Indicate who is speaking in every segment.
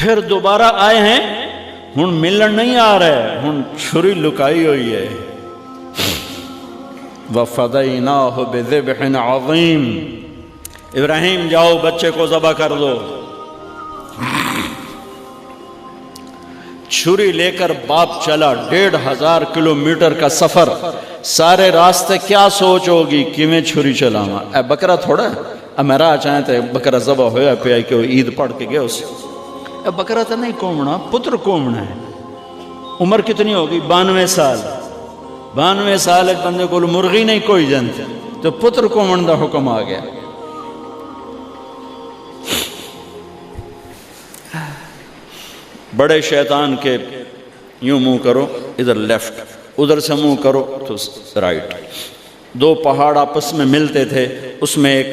Speaker 1: پھر دوبارہ آئے ہیں، ہن ملن نہیں آ رہے، ہن چھری لکائی ہوئی ہے۔ وَفَدَيْنَاهُ بِذِبْحٍ عَظِيمٍ، ابراہیم جاؤ بچے کو ذبح کر دو۔ چھری لے کر باپ چلا، 1500 کلومیٹر کا سفر، سارے راستے کیا سوچ ہوگی کہ میں چھری چلاواں، اے بکرا تھوڑا ہے، اب میں راہ چاہیں تے بکرا ذبح ہویا پیا کہ وہ عید پڑھ کے گئے اسے، اے بکرا تو نہیں کومنا، پتر کومنا ہے۔ عمر کتنی ہوگی؟ 92 سال۔ 92 سال ایک بندے کو مرغی نہیں کوئی جانتے، تو پتر کومن دا حکم آ گیا۔ بڑے شیطان کے یوں منہ کرو ادھر لیفٹ، ادھر سے منہ کرو تو رائٹ، 2 پہاڑ آپس میں ملتے تھے، اس میں ایک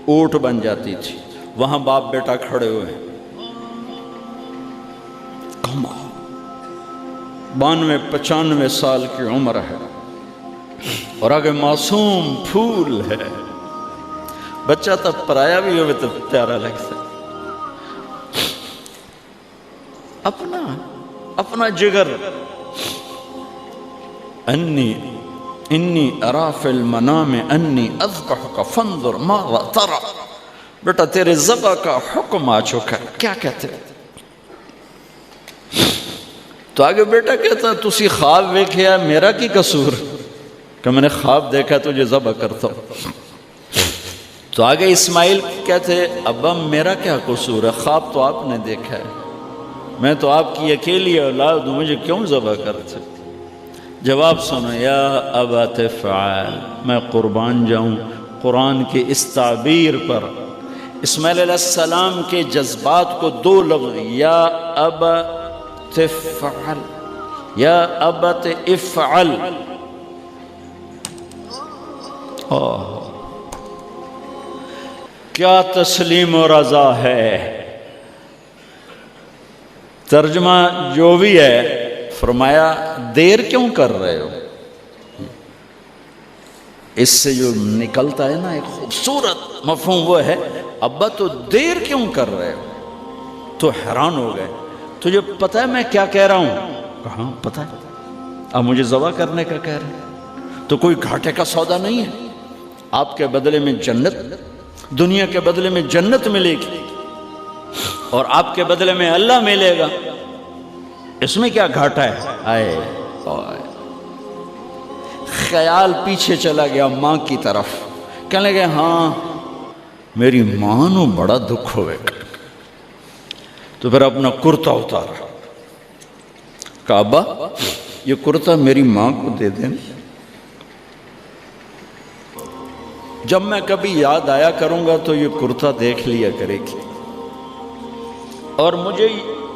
Speaker 1: اونٹ بن جاتی تھی، وہاں باپ بیٹا کھڑے ہوئے، 92-95 سال کی عمر ہے، اور آگے معصوم پھول ہے، بچہ تب پرایا بھی ہوئے تو پیارا لگتا ہے، اپنا جگر، انی ارا فی المنام انی اذبحک فانظر ماذا ترى، بیٹا تیرے ذبح کا حکم آ چکا ہے، کیا کہتے ہیں؟ تو آگے بیٹا کہتا تسی خواب دیکھیا، میرا کی قصور کہ میں نے خواب دیکھا تجھے ذبح کرتا ہوں۔ تو آگے اسماعیل کہتے ابا میرا کیا قصور ہے، خواب تو آپ نے دیکھا ہے، میں تو آپ کی اکیلی اولاد ہوں، مجھے کیوں ذبح کرتے؟ جواب سنو، یا ابا تفعل، میں قربان جاؤں قرآن کی اس تعبیر پر۔ اسماعیل علیہ السلام کے جذبات کو 2 لفظ، یا ابا تفعل، یا ابت افعل، کیا تسلیم و رضا ہے۔ ترجمہ جو بھی ہے، فرمایا دیر کیوں کر رہے ہو؟ اس سے جو نکلتا ہے نا ایک خوبصورت مفہوم وہ ہے، ابا تو دیر کیوں کر رہے ہو؟ تو حیران ہو گئے، تجھے پتہ ہے میں کیا کہہ رہا ہوں؟ کہاں پتہ ہے، اب مجھے ذبح کرنے کا کہہ رہے ہیں، تو کوئی گھاٹے کا سودا نہیں ہے، آپ کے بدلے میں جنت، دنیا کے بدلے میں جنت ملے گی، اور آپ کے بدلے میں اللہ ملے گا، اس میں کیا گھاٹا ہے؟ آئے خیال پیچھے چلا گیا ماں کی طرف، کہنے لگے ہاں میری ماں نو بڑا دکھ ہوئے گا، تو پھر اپنا کرتا اتارا، کہا ابا یہ کرتا میری ماں کو دے دیں، جب میں کبھی یاد آیا کروں گا تو یہ کرتا دیکھ لیا کرے گی، اور مجھے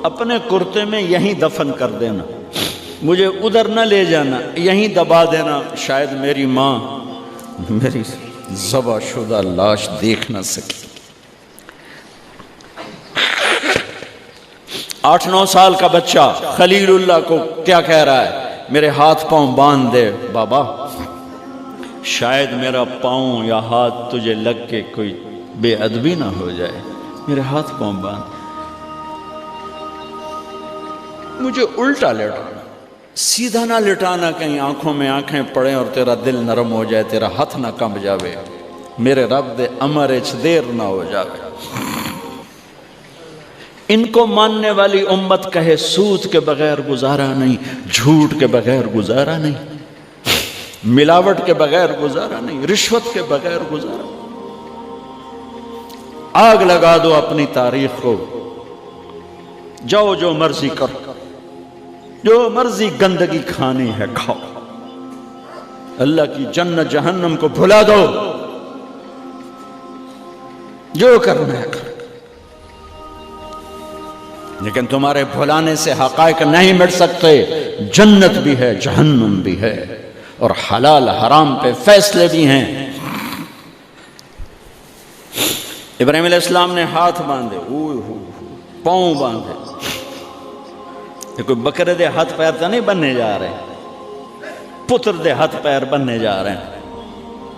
Speaker 1: اپنے کرتے میں یہیں دفن کر دینا، مجھے ادھر نہ لے جانا، یہیں دبا دینا، شاید میری ماں میری ذبح شدہ لاش دیکھ نہ سکی۔ 8-9 سال کا بچہ خلیل اللہ کو کیا کہہ رہا ہے؟ میرے ہاتھ پاؤں باندھ دے بابا، شاید میرا پاؤں یا ہاتھ تجھے لگ کے کوئی بے ادبی نہ ہو جائے، میرے ہاتھ پاؤں باندھ، مجھے الٹا لٹانا، سیدھا نہ لٹانا، کہیں آنکھوں میں آنکھیں پڑیں اور تیرا دل نرم ہو جائے، تیرا ہاتھ نہ کمب جاوے، میرے رب دے امر اچ دیر نہ ہو جاوے۔ ان کو ماننے والی امت کہے سود کے بغیر گزارا نہیں، جھوٹ کے بغیر گزارا نہیں، ملاوٹ کے بغیر گزارا نہیں، رشوت کے بغیر گزارا، آگ لگا دو اپنی تاریخ کو، جاؤ جو مرضی کرو، جو مرضی گندگی کھانی ہے کھاؤ، اللہ کی جنت جہنم کو بھلا دو، جو کرنا ہے کرو، لیکن تمہارے بھلانے سے حقائق نہیں مٹ سکتے، جنت بھی ہے جہنم بھی ہے، اور حلال حرام پہ فیصلے بھی ہیں۔ ابراہیم علیہ السلام نے ہاتھ باندھے، پاؤں باندھے، یہ کوئی بکرے دے ہاتھ پیر تو نہیں بننے جا رہے، پتر دے ہاتھ پیر بننے جا رہے ہیں،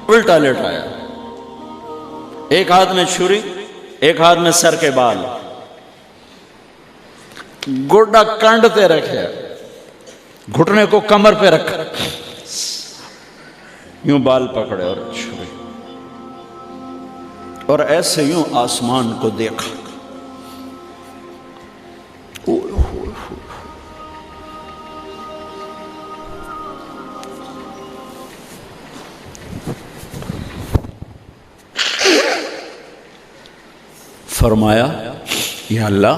Speaker 1: الٹا لٹایا، ایک ہاتھ میں چھری، ایک ہاتھ میں سر کے بال، گوڈا کانڈ پہ رکھے، گھٹنے کو کمر پہ رکھا، یوں بال پکڑے اور چھری، اور ایسے یوں آسمان کو دیکھا۔ فرمایا یا اللہ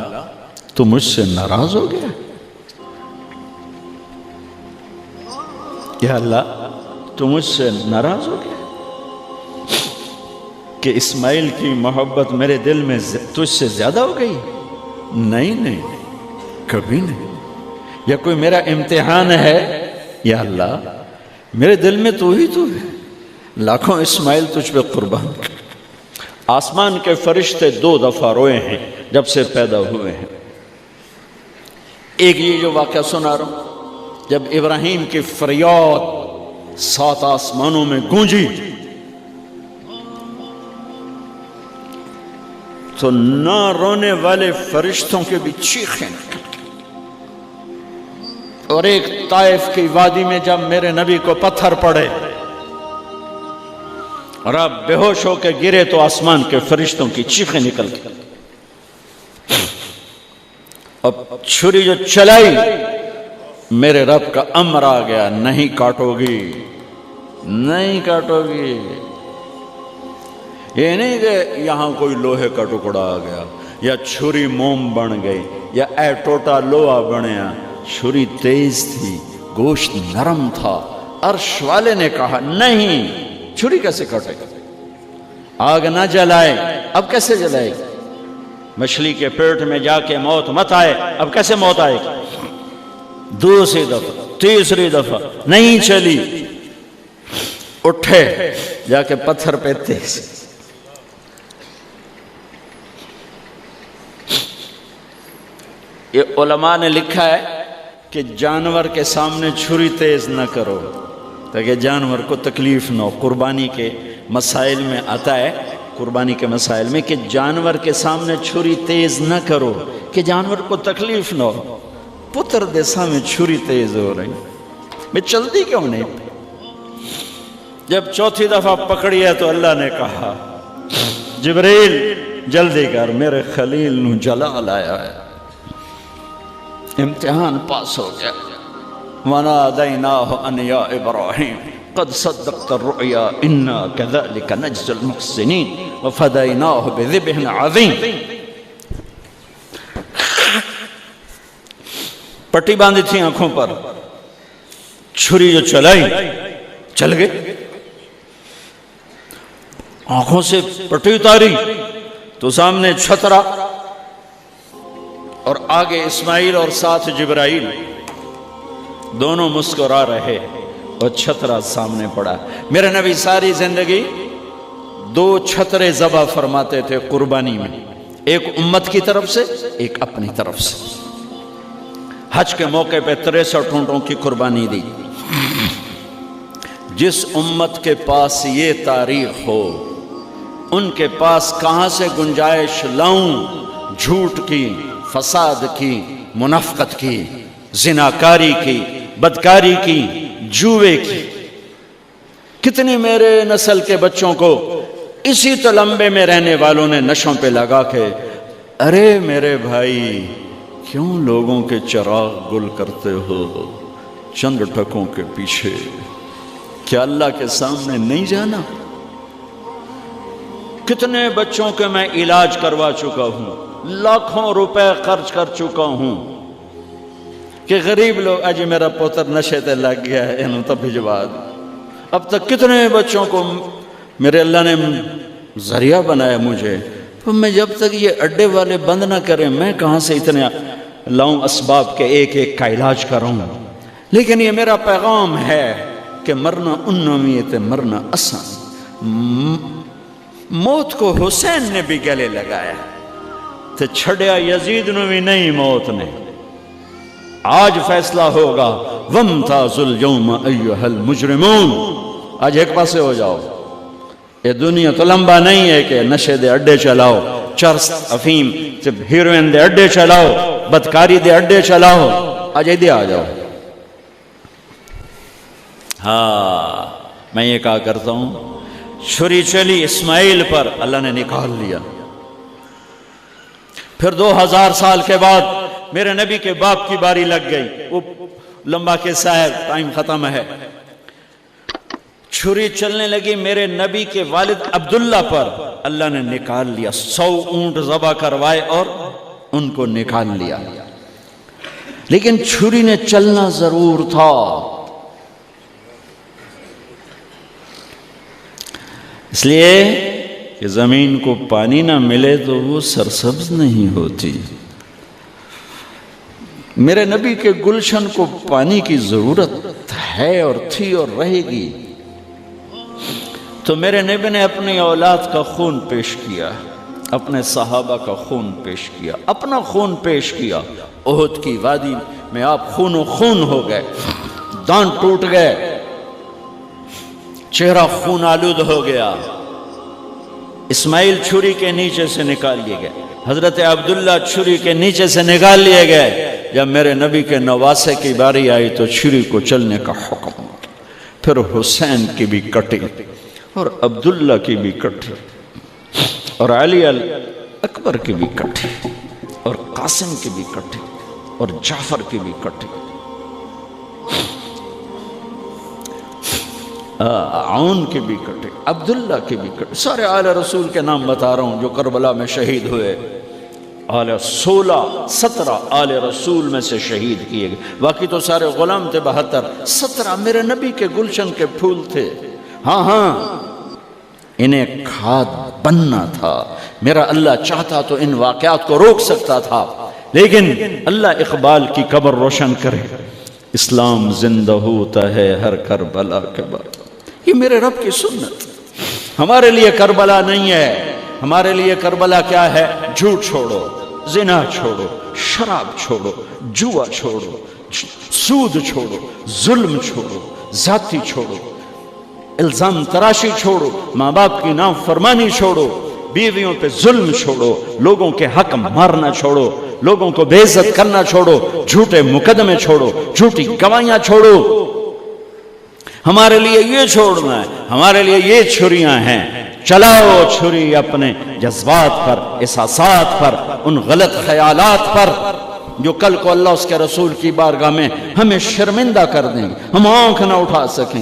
Speaker 1: تو مجھ سے ناراض ہو گیا؟ یا اللہ تو مجھ سے ناراض ہو گیا کہ اسماعیل کی محبت میرے دل میں تجھ سے زیادہ ہو گئی؟ نہیں نہیں، کبھی نہیں۔ یا کوئی میرا امتحان ہے؟ یا اللہ میرے دل میں تو ہی تو ہے، لاکھوں اسماعیل تجھ پہ قربان کر۔ آسمان کے فرشتے 2 دفعہ روئے ہیں جب سے پیدا ہوئے ہیں۔ ایک یہ جو واقعہ سنا رہا ہوں، جب ابراہیم کی فریاد 7 آسمانوں میں گونجی تو نہ رونے والے فرشتوں کے بھی چیخیں نکل گئی۔ اور ایک طائف کی وادی میں جب میرے نبی کو پتھر پڑے اور آپ بے ہوش ہو کے گرے تو آسمان کے فرشتوں کی چیخیں نکل گئی۔ اب چھری جو چلائی، میرے رب کا امر آ گیا، نہیں کاٹو گی، نہیں کاٹو گی۔ یہ نہیں کہ یہاں کوئی لوہے کا ٹکڑا آ گیا یا چھری موم بن گئی یا اے ٹوٹا لوہا بنیا، چھری تیز تھی، گوشت نرم تھا۔ عرش والے نے کہا نہیں، چھری کیسے کٹے گا؟ آگ نہ جلائے، اب کیسے جلائے گی؟ مچھلی کے پیٹ میں جا کے موت مت آئے، اب کیسے موت آئے گی؟ دوسری دفعہ، تیسری دفعہ نہیں چلی، اٹھے جا کے پتھر پہ تیز۔ یہ علماء نے لکھا ہے کہ جانور کے سامنے چھری تیز نہ کرو تاکہ جانور کو تکلیف نہ ہو۔ قربانی کے مسائل میں آتا ہے، قربانی کے مسائل میں، کہ جانور کے سامنے چھری تیز نہ کرو کہ جانور کو تکلیف نہ ہو۔ پتر دیسا میں چھری تیز ہو رہی، میں چلتی کیوں نہیں؟ جب چوتھی دفعہ پکڑی ہے تو اللہ نے کہا جبریل جلدی کر، میرے خلیل نو جلا لایا ہے۔ امتحان پاس ہو گیا۔ وَنَادَيْنَاهُ أَنْ يَا إِبْرَاهِيمُ قَدْ صَدَّقْتَ الرُّؤْيَا إِنَّا كَذَلِكَ نَجْزِي الْمُحْسِنِينَ وَفَدَيْنَاهُ بِذِبْحٍ عَظِيمٍ۔ پٹی باندھی تھی آنکھوں پر، چھری جو چلائی چل گئی، آنکھوں سے پٹی اتاری تو سامنے چھترا اور آگے اسماعیل اور ساتھ جبرائیل، دونوں مسکرا رہے اور چھترا سامنے پڑا۔ میرے نبی ساری زندگی 2 چھترے ذبح فرماتے تھے قربانی میں، ایک امت کی طرف سے، ایک اپنی طرف سے۔ حج کے موقع پہ 63 اونٹوں کی قربانی دی۔ جس امت کے پاس یہ تاریخ ہو، ان کے پاس کہاں سے گنجائش لاؤں جھوٹ کی، فساد کی، منافقت کی، زناکاری کی، بدکاری کی، جوے کی۔ کتنی میرے نسل کے بچوں کو اسی تلمبے میں رہنے والوں نے نشوں پہ لگا کے، ارے میرے بھائی کیوں لوگوں کے چراغ گل کرتے ہو چند ٹکوں کے پیچھے؟ کیا اللہ کے سامنے نہیں جانا؟ کتنے بچوں کے میں علاج کروا چکا ہوں، لاکھوں روپے خرچ کر چکا ہوں کہ غریب لوگ اج میرا پوتر نشے تے لگ گیا ہے، انہوں تب بھجوا دو۔ اب تک کتنے بچوں کو میرے اللہ نے ذریعہ بنایا مجھے، تو میں جب تک یہ اڈے والے بند نہ کریں میں کہاں سے اتنے لاؤں اسباب کے ایک ایک کا علاج کروں۔ لیکن یہ میرا پیغام ہے کہ مرنا انمیت مرنا آسان۔ موت کو حسین نے بھی گلے لگایا تو چھڑیا یزید نو بھی نہیں موت نے۔ آج فیصلہ ہوگا وَامْتَازُوا الْيَوْمَ أَيُّهَا الْمُجْرِمُونَ۔ آج ایک پاسے ہو جاؤ، یہ دنیا تو لمبا نہیں ہے کہ نشے دے اڈے چلاؤ، چرس افیم تے ہیروئن دے اڈے چلاؤ، بدکاری دے اڈے چلاؤ، آج ایدے آ جاؤ۔ ہاں میں یہ کہا کرتا ہوں، چھری چلی اسماعیل پر، اللہ نے نکال لیا۔ پھر 2000 سال کے بعد میرے نبی کے باپ کی باری لگ گئی، وہ لمبا قصہ ہے، ٹائم ختم ہے۔ چھری چلنے لگی میرے نبی کے والد عبداللہ پر، اللہ نے نکال لیا، 100 اونٹ ذبح کروائے اور ان کو نکال لیا۔ لیکن چھری نے چلنا ضرور تھا، اس لیے کہ زمین کو پانی نہ ملے تو وہ سرسبز نہیں ہوتی۔ میرے نبی کے گلشن کو پانی کی ضرورت ہے اور تھی اور رہے گی، تو میرے نبی نے اپنی اولاد کا خون پیش کیا، اپنے صحابہ کا خون پیش کیا، اپنا خون پیش کیا۔ احد کی وادی میں آپ خون و خون ہو گئے، دانت ٹوٹ گئے، چہرہ خون آلود ہو گیا۔ اسماعیل چھری کے نیچے سے نکال لیے گئے، حضرت عبداللہ چھری کے نیچے سے نکال لیے گئے۔ جب میرے نبی کے نواسے کی باری آئی تو چھری کو چلنے کا حکم، پھر حسین کی بھی کٹی اور عبداللہ کی بھی کٹی اور علی اکبر کی بھی کٹی اور قاسم کی بھی کٹی اور جعفر کی بھی کٹی، عون کی بھی کٹی، عبداللہ کی بھی کٹی۔ سارے آل رسول کے نام بتا رہا ہوں جو کربلا میں شہید ہوئے، 17 آل رسول میں سے شہید کیے گئے، باقی تو سارے غلام تھے 72، 17 میرے نبی کے گلشن کے پھول تھے۔ ہاں انہیں کھاد بننا تھا، میرا اللہ چاہتا تو ان واقعات کو روک سکتا تھا، لیکن اللہ اقبال کی قبر روشن کرے، اسلام زندہ ہوتا ہے ہر کربلا کے بعد۔ یہ میرے رب کی سنت، ہمارے لیے کربلا نہیں ہے۔ ہمارے لیے کربلا کیا ہے؟ جھوٹ چھوڑو، زنا چھوڑو، شراب چھوڑو، جوا چھوڑو، سود چھوڑو، ظلم چھوڑو، ذاتی چھوڑو، الزام تراشی چھوڑو، ماں باپ کی نافرمانی چھوڑو، بیویوں پہ ظلم چھوڑو، لوگوں کے حق مارنا چھوڑو، لوگوں کو بے عزت کرنا چھوڑو، جھوٹے مقدمے چھوڑو، جھوٹی گواہیاں چھوڑو۔ ہمارے لیے یہ چھوڑنا ہے، ہمارے لیے یہ چھریاں ہیں۔ چلاؤ چھری اپنے جذبات پر، احساسات پر، ان غلط خیالات پر جو کل کو اللہ اس کے رسول کی بارگاہ میں ہمیں شرمندہ کر دیں گے، ہم آنکھ نہ اٹھا سکیں۔